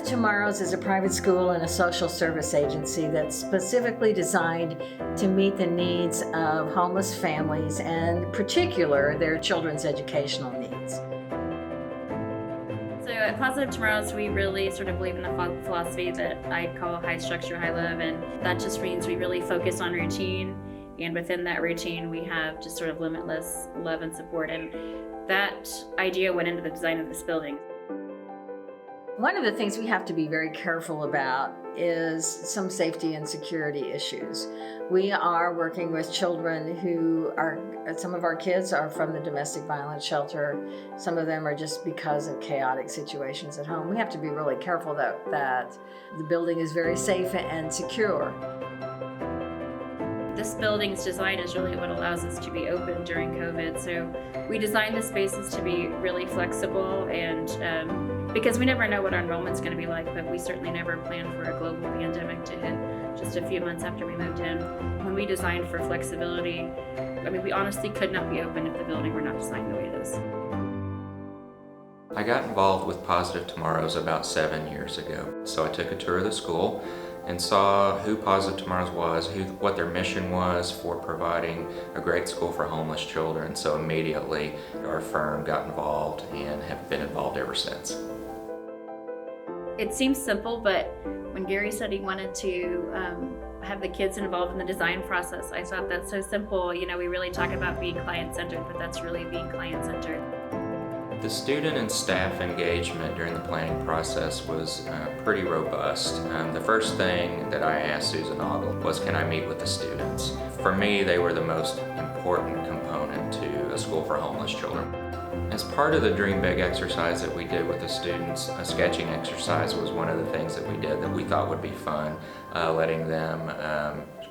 Tomorrows is a private school and a social service agency that's specifically designed to meet the needs of homeless families and in particular their children's educational needs. So at Positive Tomorrows, we really sort of believe in the philosophy that I call high structure, high love, and that just means we really focus on routine, and within that routine we have just sort of limitless love and support, and that idea went into the design of this building. One of the things we have to be very careful about is some safety and security issues. We are working with children some of our kids are from the domestic violence shelter. Some of them are just because of chaotic situations at home. We have to be really careful that the building is very safe and secure. This building's design is really what allows us to be open during COVID. So we designed the spaces to be really flexible, and because we never know what our enrollment's going to be like, but we certainly never planned for a global pandemic to hit just a few months after we moved in. When we designed for flexibility, I mean, we honestly could not be open if the building were not designed the way it is. I got involved with Positive Tomorrows about 7 years ago. So I took a tour of the school and saw who Positive Tomorrows was, what their mission was for providing a great school for homeless children. So immediately our firm got involved and have been involved ever since. It seems simple, but when Gary said he wanted to have the kids involved in the design process, I thought that's so simple. You know, we really talk about being client-centered, but that's really being client-centered. The student and staff engagement during the planning process was pretty robust. The first thing that I asked Susan Ogle was, can I meet with the students? For me, they were the most important component to a school for homeless children. As part of the Dream Big exercise that we did with the students, a sketching exercise was one of the things that we did that we thought would be fun, letting them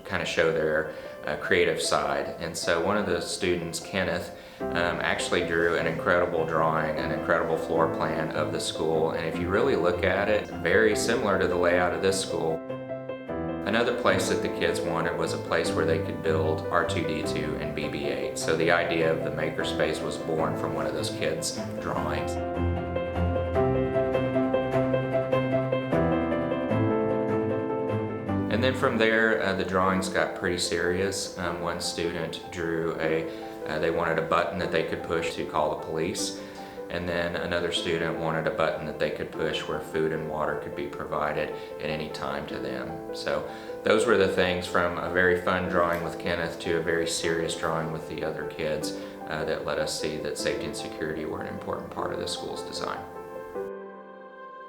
kind of show their creative side. And so one of the students, Kenneth, actually drew an incredible drawing, an incredible floor plan of the school. And if you really look at it, very similar to the layout of this school. Another place that the kids wanted was a place where they could build R2-D2 and BB-8. So the idea of the makerspace was born from one of those kids' drawings. And then from there, the drawings got pretty serious. One student drew they wanted a button that they could push to call the police. And then another student wanted a button that they could push where food and water could be provided at any time to them. So those were the things, from a very fun drawing with Kenneth to a very serious drawing with the other kids, that let us see that safety and security were an important part of the school's design.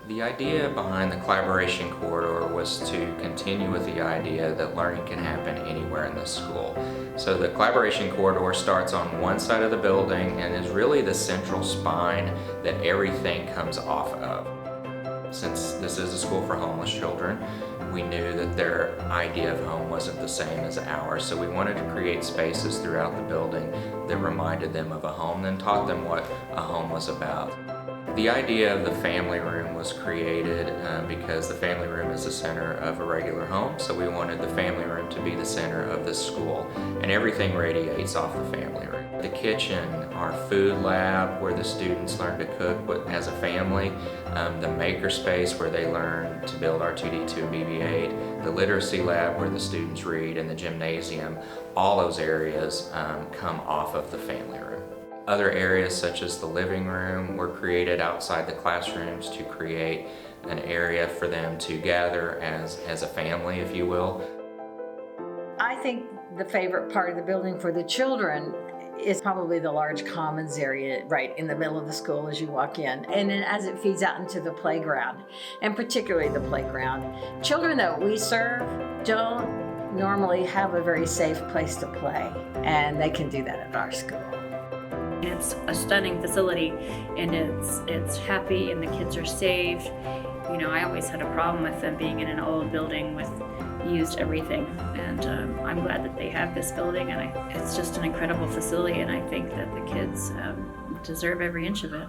The idea behind the collaboration corridor was to continue with the idea that learning can happen anywhere in the school. So the collaboration corridor starts on one side of the building and is really the central spine that everything comes off of. Since this is a school for homeless children, we knew that their idea of home wasn't the same as ours, so we wanted to create spaces throughout the building that reminded them of a home and taught them what a home was about. The idea of the family room was created because the family room is the center of a regular home, so we wanted the family room to be the center of the school, and everything radiates off the family room. The kitchen, our food lab where the students learn to cook as a family, the maker space where they learn to build R2-D2 and BB-8, the literacy lab where the students read, and the gymnasium, all those areas come off of the family room. Other areas such as the living room were created outside the classrooms to create an area for them to gather as a family, if you will. I think the favorite part of the building for the children is probably the large commons area right in the middle of the school as you walk in, and then as it feeds out into the playground, and particularly the playground. Children that we serve don't normally have a very safe place to play, and they can do that at our school. It's a stunning facility, and it's happy, and the kids are safe. You know, I always had a problem with them being in an old building with used everything, and I'm glad that they have this building, and it's just an incredible facility, and I think that the kids deserve every inch of it.